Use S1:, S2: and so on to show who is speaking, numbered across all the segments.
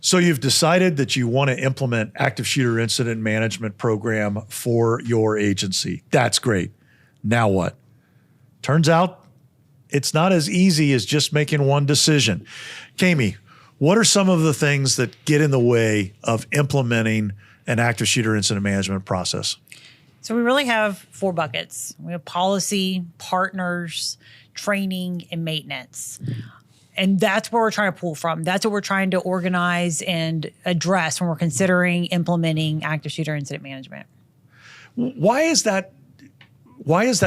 S1: So you've decided that you want to implement active shooter incident management program for your agency. That's great. Now what? Turns out it's not as easy as just making one decision. Kami, what are some of the things that get in the way of implementing an active shooter incident management process?
S2: So we really have 4 buckets. We have policy, partners, training, and maintenance. And that's where we're trying to pull from. That's what we're trying to organize and address when we're considering implementing active shooter incident management.
S1: Why is that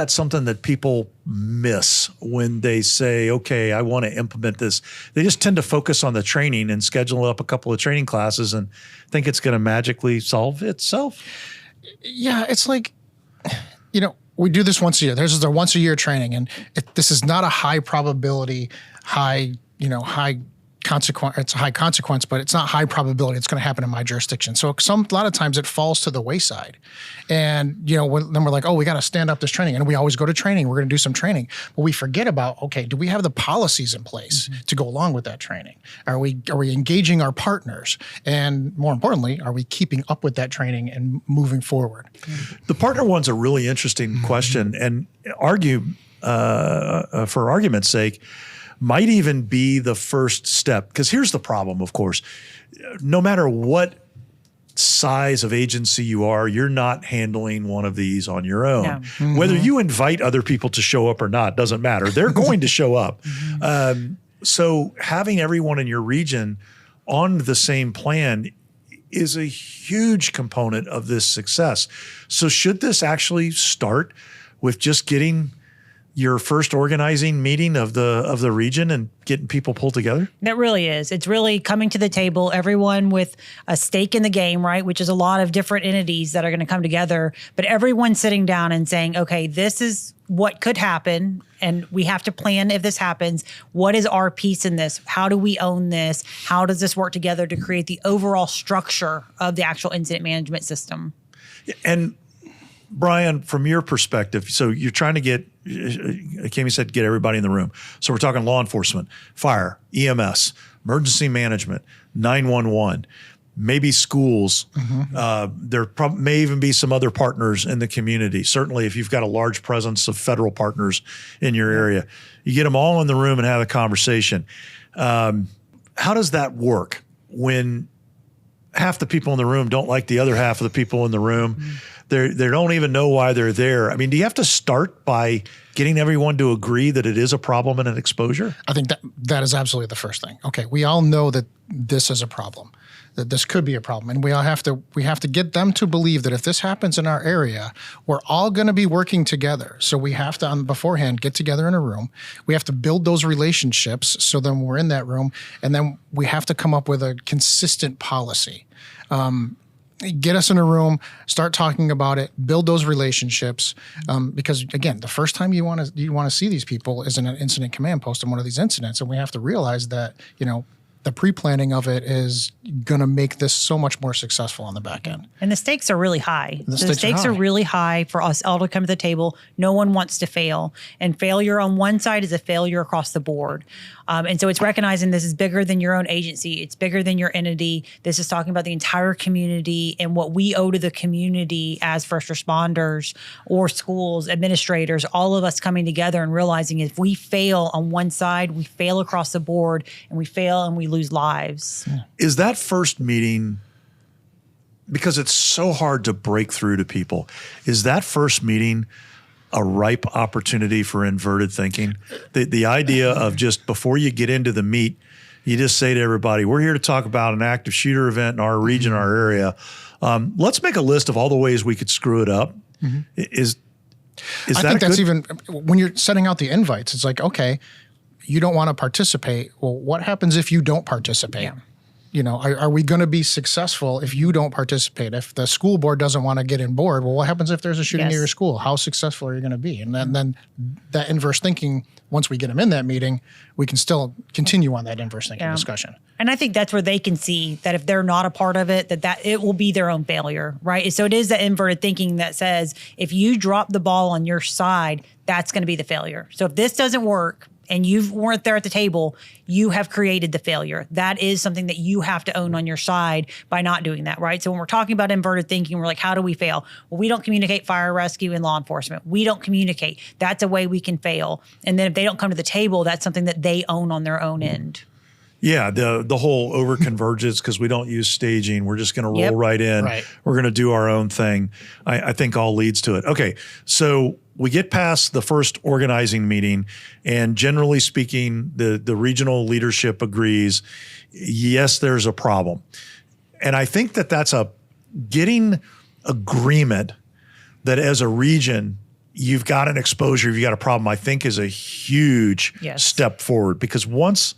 S1: something that people miss when they say, okay, I want to implement this? They just tend to focus on the training and schedule up a couple of training classes and think it's going to magically solve itself.
S3: Yeah, it's like, we do this once a year. There's a once a year training, and this is not a high probability, high consequence. It's a high consequence, but it's not high probability it's going to happen in my jurisdiction. So a lot of times it falls to the wayside. And, then we're like, oh, we got to stand up this training. And we always go to training. We're going to do some training. But we forget about, okay, do we have the policies in place to go along with that training? Are we engaging our partners? And more importantly, are we keeping up with that training and moving forward?
S1: The partner one's a really interesting question, and for argument's sake, might even be the first step. Because here's the problem, of course. No matter what size of agency you are, you're not handling one of these on your own. Yeah. Whether you invite other people to show up or not doesn't matter. They're going to show up. So having everyone in your region on the same plan is a huge component of this success. So should this actually start with just getting your first organizing meeting of the region and getting people pulled together?
S2: That really is. It's really coming to the table, everyone with a stake in the game, right? Which is a lot of different entities that are going to come together, but everyone sitting down and saying, okay, this is what could happen, and we have to plan if this happens. What is our piece in this? How do we own this? How does this work together to create the overall structure of the actual incident management system?
S1: And Brian, from your perspective, so you're trying to get, Kami said, get everybody in the room. So we're talking law enforcement, fire, EMS, emergency management, 911, maybe schools. There may even be some other partners in the community. Certainly, if you've got a large presence of federal partners in your area, you get them all in the room and have a conversation. How does that work when half the people in the room don't like the other half of the people in the room? They don't even know why they're there. I mean, do you have to start by getting everyone to agree that it is a problem and an exposure?
S3: I think that is absolutely the first thing. Okay, we all know that this is a problem, that this could be a problem, and we have to get them to believe that if this happens in our area, we're all going to be working together. So we have to, beforehand, get together in a room. We have to build those relationships so then we're in that room, and then we have to come up with a consistent policy. Get us in a room, start talking about it, build those relationships. Because again, the first time you want to see these people is in an incident command post in one of these incidents, and we have to realize that the pre-planning of it is going to make this so much more successful on the back end.
S2: And the stakes are really high.
S3: The
S2: stakes are really high for us all to come to the table. No one wants to fail. And failure on one side is a failure across the board. And so it's recognizing this is bigger than your own agency. It's bigger than your entity. This is talking about the entire community and what we owe to the community as first responders or schools, administrators, all of us coming together and realizing if we fail on one side, we fail across the board, and we fail and we lose lives.
S1: Yeah. Is that first meeting, because it's so hard to break through to people, is that first meeting a ripe opportunity for inverted thinking? The idea of just before you get into the meat, you just say to everybody, we're here to talk about an active shooter event in our region, our area. Let's make a list of all the ways we could screw it up. Is
S3: I think that's even, when you're setting out the invites, it's like, okay, you don't want to participate. Well, what happens if you don't participate? Yeah. Are we going to be successful if you don't participate? If the school board doesn't want to get in board, well, what happens if there's a shooting near your school? How successful are you going to be? And then that inverse thinking, once we get them in that meeting, we can still continue on that inverse thinking discussion.
S2: And I think that's where they can see that if they're not a part of it, that it will be their own failure, right? So it is that inverted thinking that says, if you drop the ball on your side, that's going to be the failure. So if this doesn't work, and you weren't there at the table, you have created the failure. That is something that you have to own on your side by not doing that, right? So when we're talking about inverted thinking, we're like, how do we fail? Well, we don't communicate fire rescue and law enforcement. We don't communicate. That's a way we can fail. And then if they don't come to the table, that's something that they own on their own end.
S1: Yeah, the whole over convergence because we don't use staging. We're just going to roll right in.
S3: Right.
S1: We're going to do our own thing. I think all leads to it. Okay, so we get past the first organizing meeting, and generally speaking, the regional leadership agrees, yes, there's a problem. And I think that's getting agreement that as a region, you've got an exposure, you've got a problem, I think is a huge step forward, because once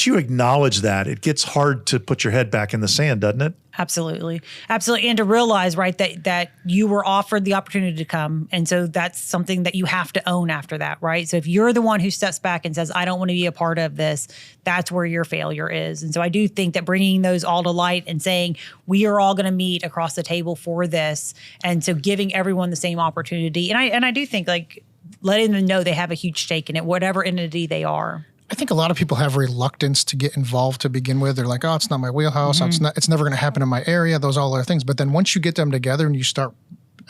S1: you acknowledge that, it gets hard to put your head back in the sand, doesn't it?
S2: Absolutely. Absolutely. And to realize, right, that you were offered the opportunity to come. And so that's something that you have to own after that, right? So if you're the one who steps back and says, I don't want to be a part of this, that's where your failure is. And so I do think that bringing those all to light and saying, we are all going to meet across the table for this. And so giving everyone the same opportunity. And I do think like letting them know they have a huge stake in it, whatever entity they are.
S3: I think a lot of people have reluctance to get involved to begin with. They're like, oh, it's not my wheelhouse. It's never going to happen in my area. Those all other things. But then once you get them together and you start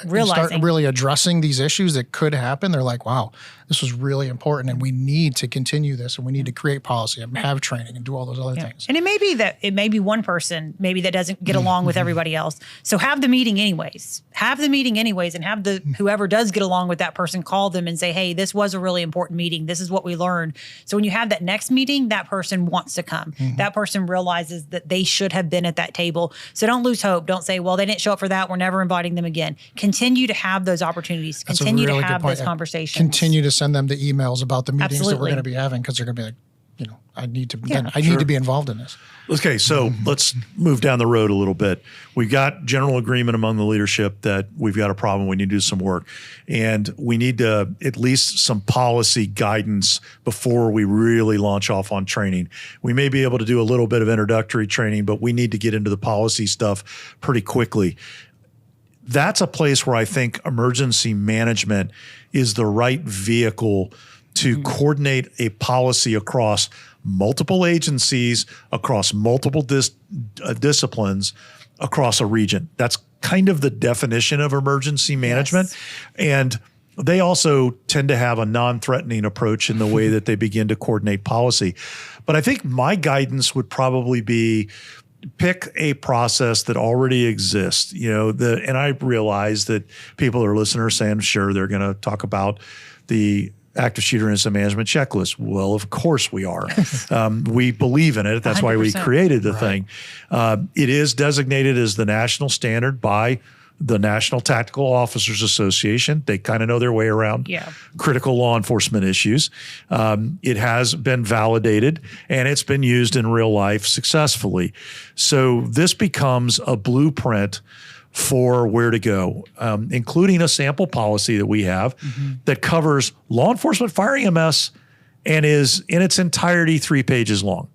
S3: really addressing these issues that could happen, they're like, wow, this was really important and we need to continue this and we need to create policy and have training and do all those other things.
S2: And it may be one person maybe that doesn't get along with everybody else. So have the meeting anyways. Have the meeting anyways and have whoever does get along with that person call them and say, hey, this was a really important meeting. This is what we learned. So when you have that next meeting, that person wants to come. That person realizes that they should have been at that table. So don't lose hope. Don't say, well, they didn't show up for that. We're never inviting them again. Continue to have those opportunities. Continue to have those conversations.
S3: Continue to send them the emails about the meetings
S2: Absolutely.
S3: that we're going to be having, because they're going to be like, I need to need to be involved in this.
S1: Okay, so let's move down the road a little bit. We've got general agreement among the leadership that we've got a problem, we need to do some work. And we need to at least some policy guidance before we really launch off on training. We may be able to do a little bit of introductory training, but we need to get into the policy stuff pretty quickly. That's a place where I think emergency management is the right vehicle to coordinate a policy across multiple agencies, across multiple disciplines, across a region. That's kind of the definition of emergency management. Yes. And they also tend to have a non-threatening approach in the way that they begin to coordinate policy. But I think my guidance would probably be pick a process that already exists, and I realize that people are listeners saying, sure, they're going to talk about the active shooter incident management checklist. Well, of course we are. We believe in it. That's 100%. Why we created the thing. It is designated as the national standard by the National Tactical Officers Association. They kind of know their way around critical law enforcement issues. It has been validated and it's been used in real life successfully. So this becomes a blueprint for where to go, including a sample policy that we have that covers law enforcement, fire EMS, and is in its entirety 3 pages long.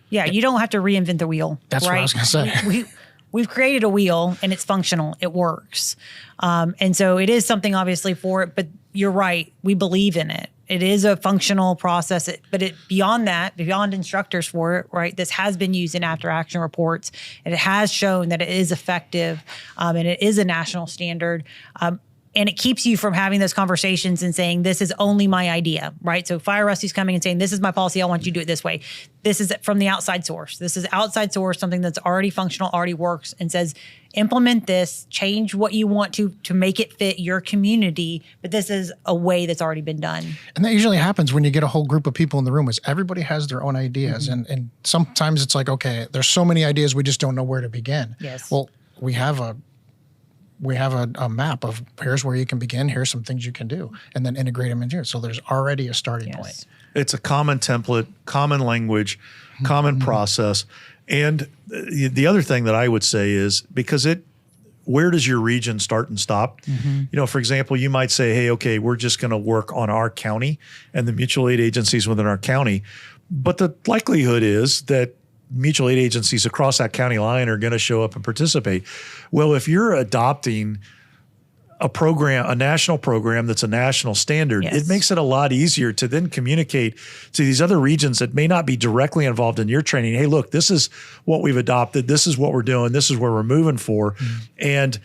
S2: Yeah, you don't have to reinvent the wheel.
S3: That's
S2: right?
S3: what I was going to say.
S2: We've created a wheel and it's functional. It works. And so it is something obviously for it, but you're right. We believe in it. It is a functional process, but beyond that, beyond instructors for it, right? This has been used in after action reports and it has shown that it is effective and it is a national standard. And it keeps you from having those conversations and saying, this is only my idea, right? So fire rescue's coming and saying, this is my policy. I want you to do it this way. This is from the outside source. This is outside source, something that's already functional, already works, and says, implement this, change what you want to make it fit your community. But this is a way that's already been done. And
S3: that usually happens when you get a whole group of people in the room, is everybody has their own ideas. And sometimes it's like, okay, there's so many ideas, we just don't know where to begin.
S2: Yes.
S3: Well, we have a map of here's where you can begin, here's some things you can do, and then integrate them in here. So there's already a starting point.
S1: It's a common template, common language, common process. And the other thing that I would say is, because where does your region start and stop? For example, you might say, hey, okay, we're just going to work on our county and the mutual aid agencies within our county. But the likelihood is that mutual aid agencies across that county line are going to show up and participate. Well, if you're adopting a national program that's a national standard,
S2: Yes.
S1: it makes it a lot easier to then communicate to these other regions that may not be directly involved in your training. Hey, look, this is what we've adopted. This is what we're doing. This is where we're moving for. And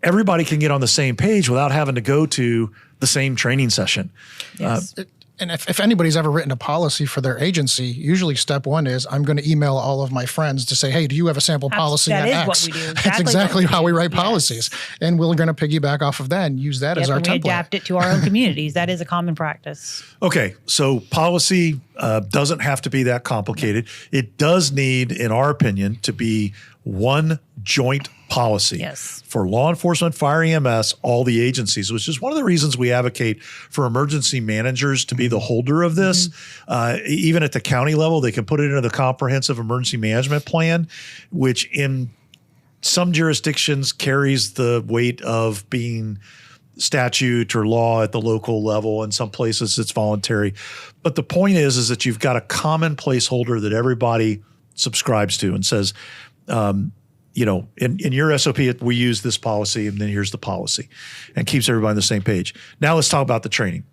S1: everybody can get on the same page without having to go to the same training session.
S2: Yes.
S3: And if anybody's ever written a policy for their agency, usually step one is I'm going to email all of my friends to say, hey, do you have a sample policy
S2: That
S3: on
S2: is
S3: X?
S2: what we do.
S3: That's exactly
S2: what we
S3: how
S2: do.
S3: we write
S2: Yes.
S3: policies. And we're going to piggyback off of that and use that as our
S2: and we
S3: template.
S2: adapt it to our own communities. That is a common practice.
S1: Okay, so policy doesn't have to be that complicated. It does need, in our opinion, to be one joint policy
S2: Yes.
S1: for law enforcement, fire, EMS, all the agencies, which is one of the reasons we advocate for emergency managers to be the holder of this. Even at the county level, they can put it into the comprehensive emergency management plan, which in some jurisdictions carries the weight of being statute or law at the local level. In some places it's voluntary. But the point is that you've got a common placeholder that everybody subscribes to and says, in your SOP, we use this policy, and then here's the policy, and keeps everybody on the same page. Now let's talk about the training.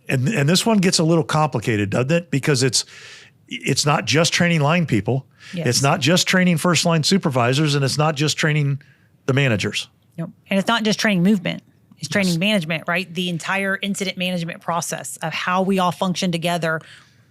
S1: And this one gets a little complicated, doesn't it? Because it's not just training line people.
S2: Yes.
S1: It's not just training first line supervisors, and it's not just training the managers.
S2: Nope. And it's not just training movement. It's training management, right? The entire incident management process of how we all function together,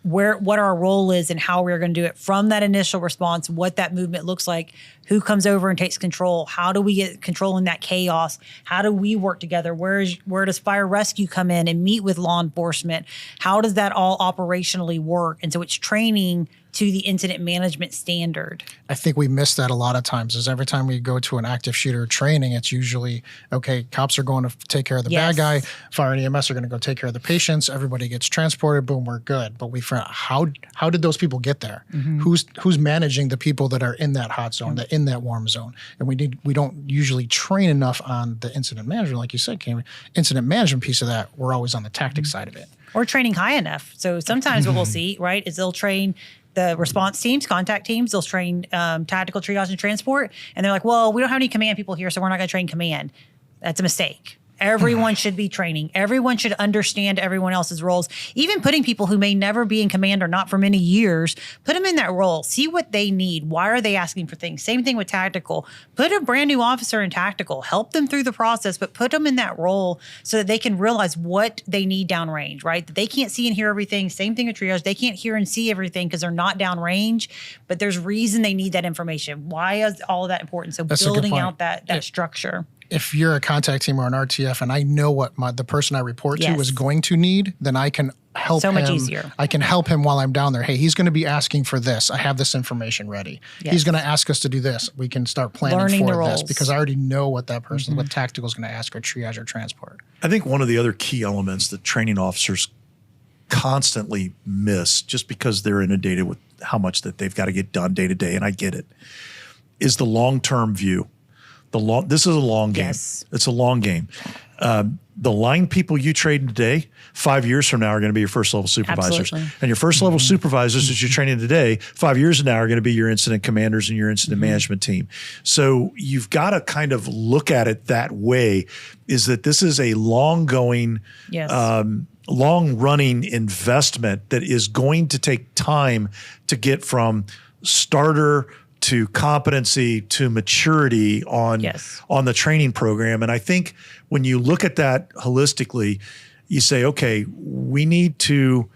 S2: what our role is and how we're going to do it from that initial response, what that movement looks like, who comes over and takes control, how do we get control in that chaos, how do we work together, where does fire rescue come in and meet with law enforcement, how does that all operationally work? And so it's training to the incident management standard.
S3: I think we miss that a lot of times is every time we go to an active shooter training, it's usually, okay, cops are going to take care of the
S2: Yes.
S3: bad guy, fire and EMS are going to go take care of the patients, everybody gets transported, boom, we're good. But we found how did those people get there? Who's managing the people that are in that hot zone, in that warm zone? And we don't usually train enough on the incident management, like you said, Cameron. Incident management piece of that, we're always on the tactics side of it.
S2: Or training high enough. So sometimes what we'll see, right, is they'll train the response teams, contact teams, they'll train tactical triage and transport. And they're like, well, we don't have any command people here, so we're not going to train command. That's a mistake. Everyone should be training. Everyone should understand everyone else's roles. Even putting people who may never be in command or not for many years, put them in that role. See what they need. Why are they asking for things? Same thing with tactical. Put a brand new officer in tactical. Help them through the process, but put them in that role so that they can realize what they need downrange, right? That they can't see and hear everything. Same thing with triage. They can't hear and see everything because they're not downrange, but there's reason they need that information. Why is all of that important? So
S3: That's a good
S2: building
S3: point.
S2: out that structure.
S3: If you're a contact team or an RTF and I know what the person I report to
S2: Yes.
S3: is going to need, then I can help
S2: So
S3: him.
S2: much easier.
S3: I can help him while I'm down there. Hey, he's going to be asking for this. I have this information ready.
S2: Yes.
S3: He's going to ask us to do this. We can start planning
S2: Learning the
S3: for this
S2: roles.
S3: because I already know what that person, what tactical is going to ask or triage or transport.
S1: I think one of the other key elements that training officers constantly miss, just because they're inundated with how much that they've got to get done day to day, and I get it, is the long-term view. This is a long game.
S2: Yes.
S1: It's a long game. The line people you train today, 5 years from now, are going to be your first level supervisors.
S2: Absolutely.
S1: And your first level supervisors that you're training today, 5 years from now, are going to be your incident commanders and your incident management team. So you've got to kind of look at it that way, is that this is a long-going,
S2: Yes.
S1: long-running investment that is going to take time to get from starter to competency to maturity on
S2: Yes.
S1: the training program. And I think when you look at that holistically, you say, okay, we need to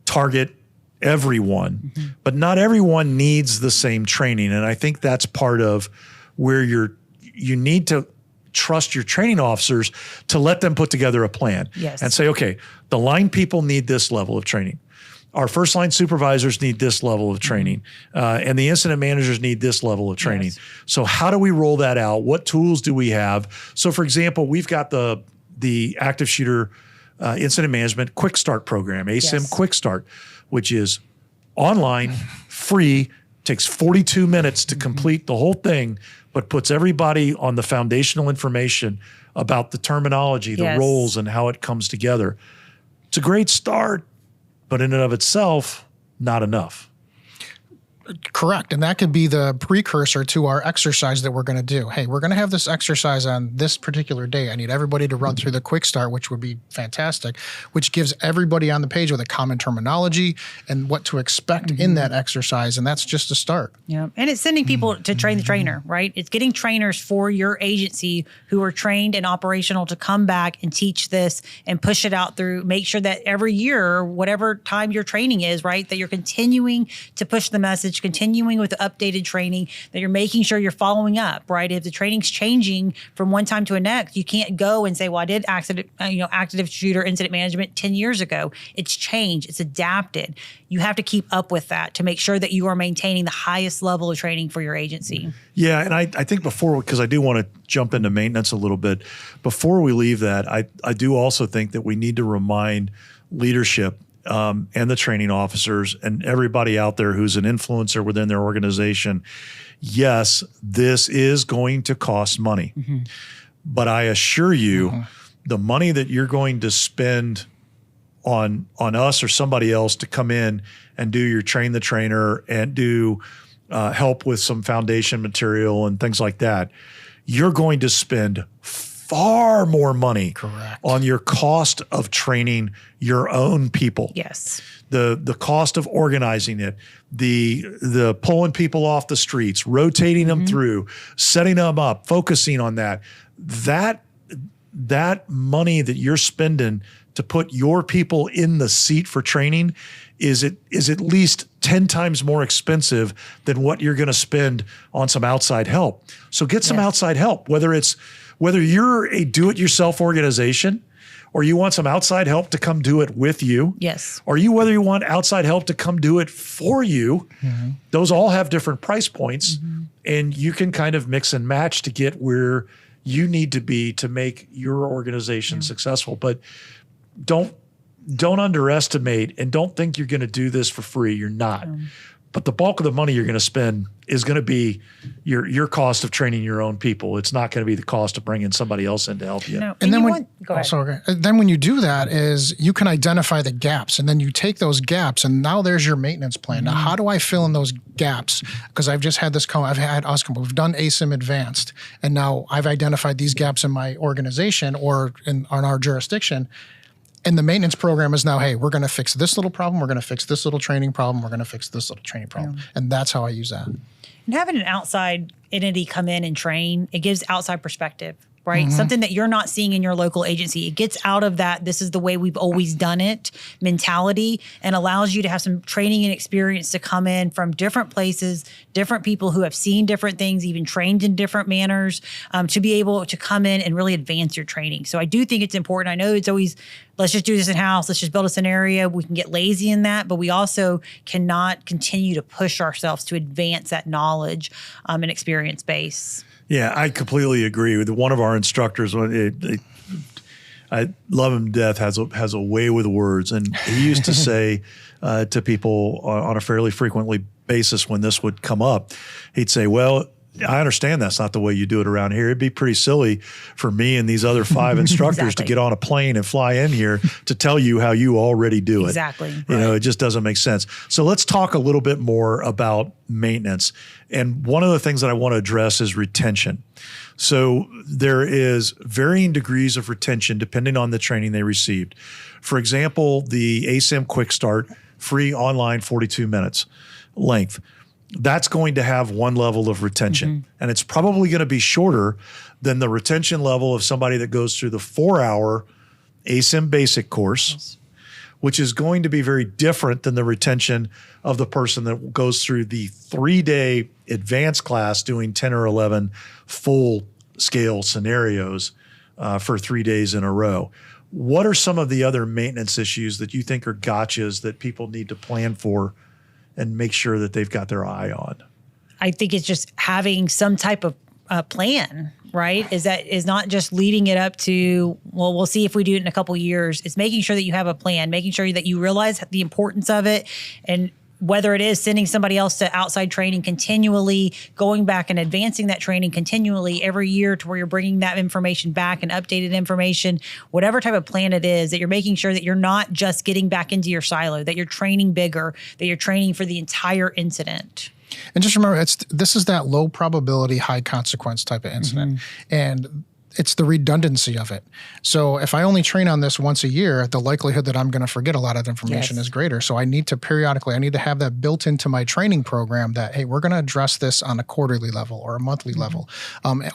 S1: target everyone, but not everyone needs the same training. And I think that's part of where you need to trust your training officers to let them put together a plan.
S2: Yes.
S1: And say, okay, the line people need this level of training. Our first line supervisors need this level of training, and the incident managers need this level of training.
S2: Yes.
S1: So how do we roll that out? What tools do we have? So for example, we've got the active shooter incident management quick start program, ASIM
S2: Yes.
S1: Quick Start, which is online, free, takes 42 minutes to complete the whole thing, but puts everybody on the foundational information about the terminology, the
S2: Yes.
S1: roles, and how it comes together. It's a great start, but in and of itself, not enough.
S3: Correct. And that could be the precursor to our exercise that we're going to do. Hey, we're going to have this exercise on this particular day. I need everybody to run through the quick start, which would be fantastic, which gives everybody on the page with a common terminology and what to expect in that exercise. And that's just a start.
S2: Yeah. And it's sending people to train the trainer, right? It's getting trainers for your agency who are trained and operational to come back and teach this and push it out through, make sure that every year, whatever time your training is, right, that you're continuing to push the message, continuing with the updated training, that you're making sure you're following up, right? If the training's changing from one time to the next, you can't go and say, well, I did active shooter incident management 10 years ago. It's changed. It's adapted. You have to keep up with that to make sure that you are maintaining the highest level of training for your agency.
S1: Yeah, and I think before, because I do want to jump into maintenance a little bit, before we leave that, I do also think that we need to remind leadership and the training officers and everybody out there who's an influencer within their organization, yes, this is going to cost money. But I assure you, the money that you're going to spend on us or somebody else to come in and do your train the trainer and do help with some foundation material and things like that, you're going to spend far more money on your cost of training your own people.
S2: Yes.
S1: The cost of organizing it, the pulling people off the streets, rotating them through, setting them up, focusing on that. That money that you're spending to put your people in the seat for training is at least 10 times more expensive than what you're going to spend on some outside help. So get some outside help, whether you're a do-it-yourself organization or you want some outside help to come do it with you.
S2: Yes.
S1: Or whether you want outside help to come do it for you. Those all have different price points, and you can kind of mix and match to get where you need to be to make your organization successful. But don't underestimate and don't think you're going to do this for free. You're not. But the bulk of the money you're going to spend is going to be your cost of training your own people. It's not going to be the cost of bringing somebody else in to help you.
S2: No.
S3: And then
S2: Go
S3: when you do that is you can identify the gaps, and then you take those gaps, and now there's your maintenance plan. Now, how do I fill in those gaps? Because I've just had this I've had us come, we've done ASIM Advanced, and now I've identified these gaps in my organization or on our jurisdiction. And the maintenance program is now, hey, we're going to fix this little problem. We're going to fix this little training problem. We're going to fix this little training problem. And that's how I use that.
S2: And having an outside entity come in and train, it gives outside perspective, right? Something that you're not seeing in your local agency. It gets out of that, this is the way we've always done it mentality, and allows you to have some training and experience to come in from different places, different people who have seen different things, even trained in different manners, to be able to come in and really advance your training. So I do think it's important. I know it's always, let's just do this in-house. Let's just build a scenario. We can get lazy in that, but we also cannot continue to push ourselves to advance that knowledge and experience base.
S1: Yeah, I completely agree with one of our instructors. I love him to death, has a way with words. And he used to say to people on a fairly frequently basis when this would come up, he'd say, well, I understand that's not the way you do it around here. It'd be pretty silly for me and these other 5 instructors to get on a plane and fly in here to tell you how you already do it.
S2: Exactly.
S1: You know, it just doesn't make sense. So let's talk a little bit more about maintenance. And one of the things that I want to address is retention. So there is varying degrees of retention depending on the training they received. For example, the ASIM Quick Start, free online, 42 minutes length. That's going to have one level of retention. And it's probably going to be shorter than the retention level of somebody that goes through the 4-hour ASIM basic course, which is going to be very different than the retention of the person that goes through the 3-day advanced class doing 10 or 11 full scale scenarios for 3 days in a row. What are some of the other maintenance issues that you think are gotchas that people need to plan for and make sure that they've got their eye on?
S2: I think it's just having some type of plan, right? Is not just leaving it up to, well, we'll see if we do it in a couple of years. It's making sure that you have a plan, making sure that you realize the importance of it and whether it is sending somebody else to outside training continually, going back and advancing that training continually every year to where you're bringing that information back and updated information, whatever type of plan it is, that you're making sure that you're not just getting back into your silo, that you're training bigger, that you're training for the entire incident.
S3: And just remember, this is that low probability, high consequence type of incident. And it's the redundancy of it. So if I only train on this once a year, the likelihood that I'm going to forget a lot of information is greater. So I need to periodically, I need to have that built into my training program that, hey, we're going to address this on a quarterly level or a monthly level,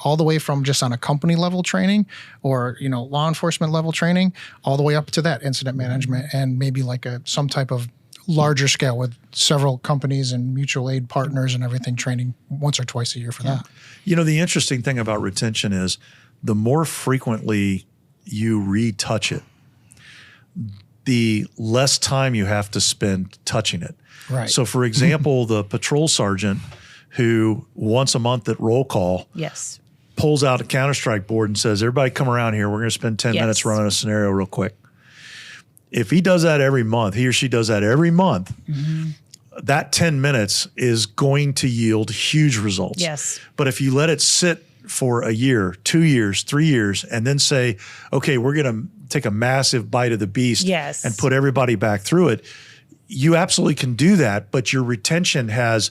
S3: all the way from just on a company level training or, law enforcement level training, all the way up to that incident management and maybe like some type of larger scale with several companies and mutual aid partners and everything training once or twice a year for that.
S1: The interesting thing about retention is the more frequently you retouch it, the less time you have to spend touching it.
S3: Right.
S1: So for example, the patrol sergeant who once a month at roll call pulls out a Counter-Strike board and says, everybody come around here. We're going to spend 10 minutes running a scenario real quick. If he does that every month, he or she does that every month, that 10 minutes is going to yield huge results.
S2: Yes.
S1: But if you let it sit for a year, 2 years, 3 years, and then say, okay, we're going to take a massive bite of the beast and put everybody back through it, you absolutely can do that, but your retention has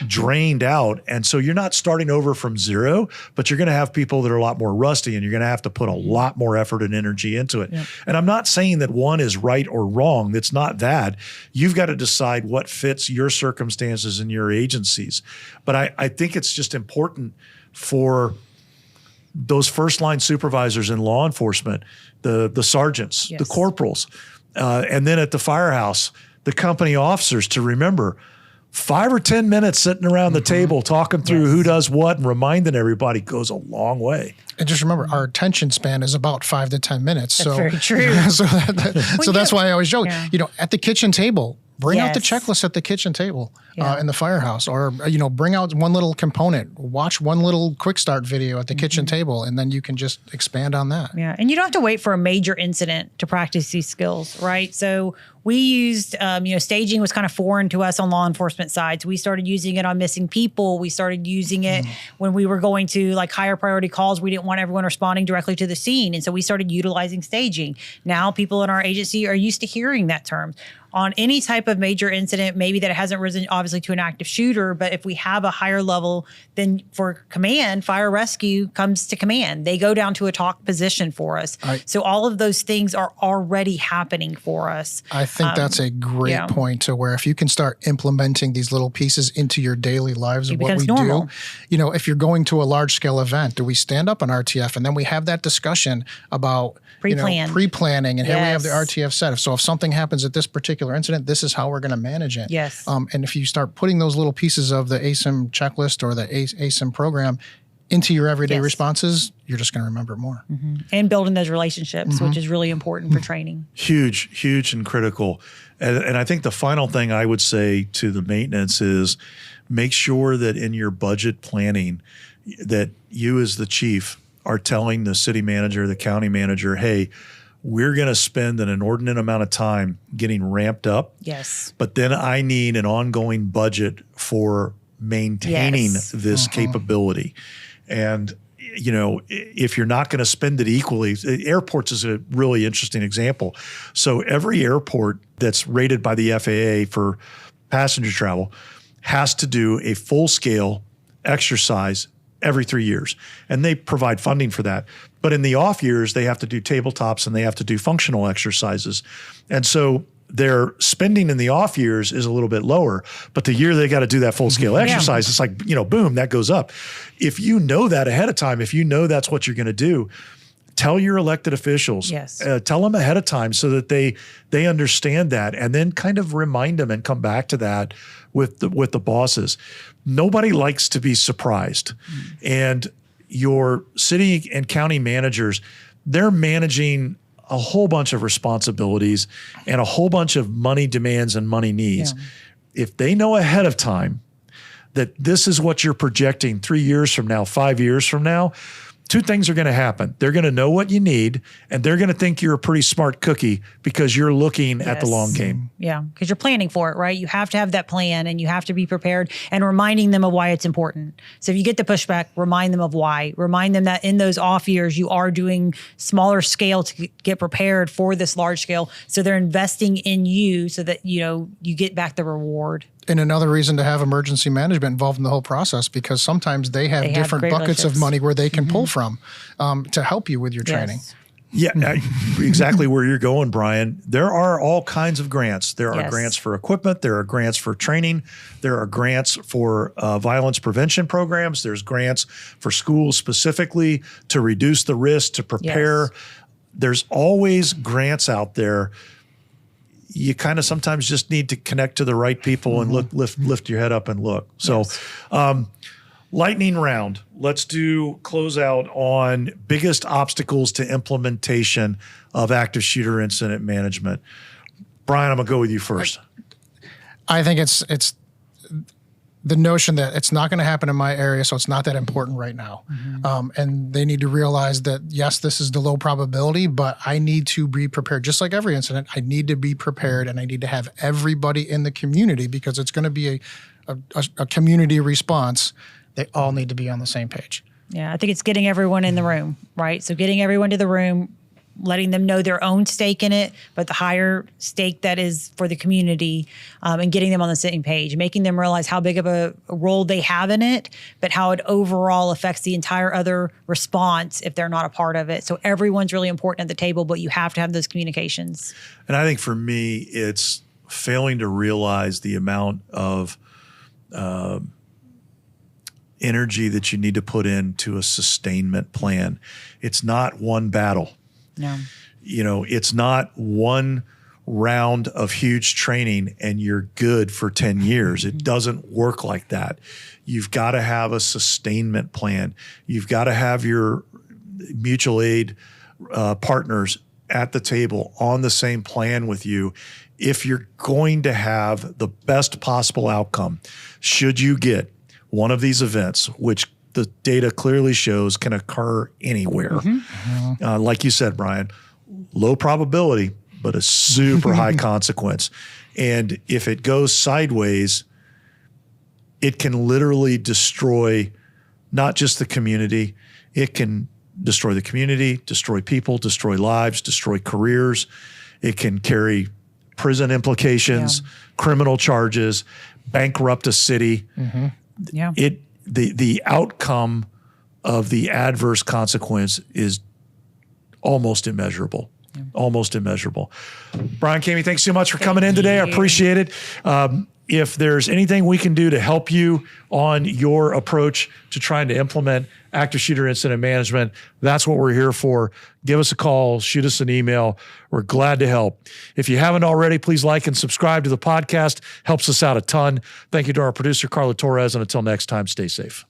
S1: drained out. And so you're not starting over from zero, but you're going to have people that are a lot more rusty and you're going to have to put a lot more effort and energy into it. Yep. And I'm not saying that one is right or wrong. It's not that. You've got to decide what fits your circumstances and your agencies. But I think it's just important for those first line supervisors in law enforcement, the sergeants, the corporals, and then at the firehouse, the company officers to remember 5 or 10 minutes sitting around the table talking through who does what and reminding everybody goes a long way.
S3: And just remember, our attention span is about 5 to 10 minutes.
S2: That's very true.
S3: So that's why I always joke, at the kitchen table, bring out the checklist at the kitchen table in the firehouse, or, bring out one little component, watch one little quick start video at the kitchen table, and then you can just expand on that.
S2: Yeah. And you don't have to wait for a major incident to practice these skills, right? So we used, staging was kind of foreign to us on law enforcement sides. We started using it on missing people. We started using it when we were going to like higher priority calls. We didn't want everyone responding directly to the scene. And so we started utilizing staging. Now people in our agency are used to hearing that term. On any type of major incident, maybe that it hasn't risen obviously to an active shooter, but if we have a higher level, then for command, fire rescue comes to command. They go down to a talk position for us. So all of those things are already happening for us.
S3: I think that's a great point to where if you can start implementing these little pieces into your daily lives of what we do, if you're going to a large scale event, do we stand up an RTF and then we have that discussion about pre-planning and here we have the RTF set. So if something happens at this particular incident, this is how we're going to manage it.
S2: Yes.
S3: And if you start putting those little pieces of the ASIM checklist or the ASIM program into your everyday responses, you're just going to remember it more.
S2: And building those relationships, which is really important for training.
S1: Huge and critical. And I think the final thing I would say to the maintenance is make sure that in your budget planning that you as the chief are telling the city manager, the county manager, hey, we're going to spend an inordinate amount of time getting ramped up.
S2: Yes.
S1: But then I need an ongoing budget for maintaining this capability. And, if you're not going to spend it equally, airports is a really interesting example. So every airport that's rated by the FAA for passenger travel has to do a full-scale exercise every 3 years. And they provide funding for that. But in the off years, they have to do tabletops and they have to do functional exercises. And so their spending in the off years is a little bit lower, but the year they got to do that full scale exercise, it's like, boom, that goes up. If you know that ahead of time, if you know that's what you're going to do, tell your elected officials, tell them ahead of time so that they understand that, and then kind of remind them and come back to that with the bosses. Nobody likes to be surprised. And your city and county managers, they're managing a whole bunch of responsibilities and a whole bunch of money demands and money needs. If they know ahead of time that this is what you're projecting 3 years from now, 5 years from now, two things are going to happen. They're going to know what you need, and they're going to think you're a pretty smart cookie because you're looking at the long game.
S2: Yeah, because you're planning for it, right? You have to have that plan, and you have to be prepared and reminding them of why it's important. So if you get the pushback, remind them of why. Remind them that in those off years, you are doing smaller scale to get prepared for this large scale. So they're investing in you so that, you get back the reward.
S3: And another reason to have emergency management involved in the whole process, because sometimes they have different buckets of money where they can pull from to help you with your training.
S1: Yeah, exactly where you're going, Brian. There are all kinds of grants. There are grants for equipment. There are grants for training. There are grants for violence prevention programs. There's grants for schools specifically to reduce the risk, to prepare. There's always grants out there. You kind of sometimes just need to connect to the right people and lift your head up and look. So, lightning round. Let's close out on biggest obstacles to implementation of active shooter incident management. Brian, I'm gonna go with you first.
S3: I think it's the notion that it's not going to happen in my area, so it's not that important right now. And they need to realize that, yes, this is the low probability, but I need to be prepared. Just like every incident, I need to be prepared, and I need to have everybody in the community, because it's going to be a community response. They all need to be on the same page.
S2: Yeah, I think it's getting everyone in the room, right? So getting everyone to the room, letting them know their own stake in it, but the higher stake that is for the community, and getting them on the same page, making them realize how big of a role they have in it, but how it overall affects the entire other response if they're not a part of it. So everyone's really important at the table, but you have to have those communications.
S1: And I think for me, it's failing to realize the amount of energy that you need to put into a sustainment plan. It's not one battle.
S2: No.
S1: It's not one round of huge training and you're good for 10 years. It doesn't work like that. You've got to have a sustainment plan. You've got to have your mutual aid partners at the table on the same plan with you if you're going to have the best possible outcome. Should you get one of these events, which the data clearly shows can occur anywhere. Like you said, Brian, low probability, but a super high consequence. And if it goes sideways, it can literally destroy not just the community, it can destroy the community, destroy people, destroy lives, destroy careers. It can carry prison implications, criminal charges, bankrupt a city. The outcome of the adverse consequence is almost immeasurable. Almost immeasurable. Brian, Kami, thanks so much for coming in today. I appreciate it. If there's anything we can do to help you on your approach to trying to implement active shooter incident management, that's what we're here for. Give us a call, shoot us an email. We're glad to help. If you haven't already, please like and subscribe to the podcast. Helps us out a ton. Thank you to our producer, Carla Torres. And until next time, stay safe.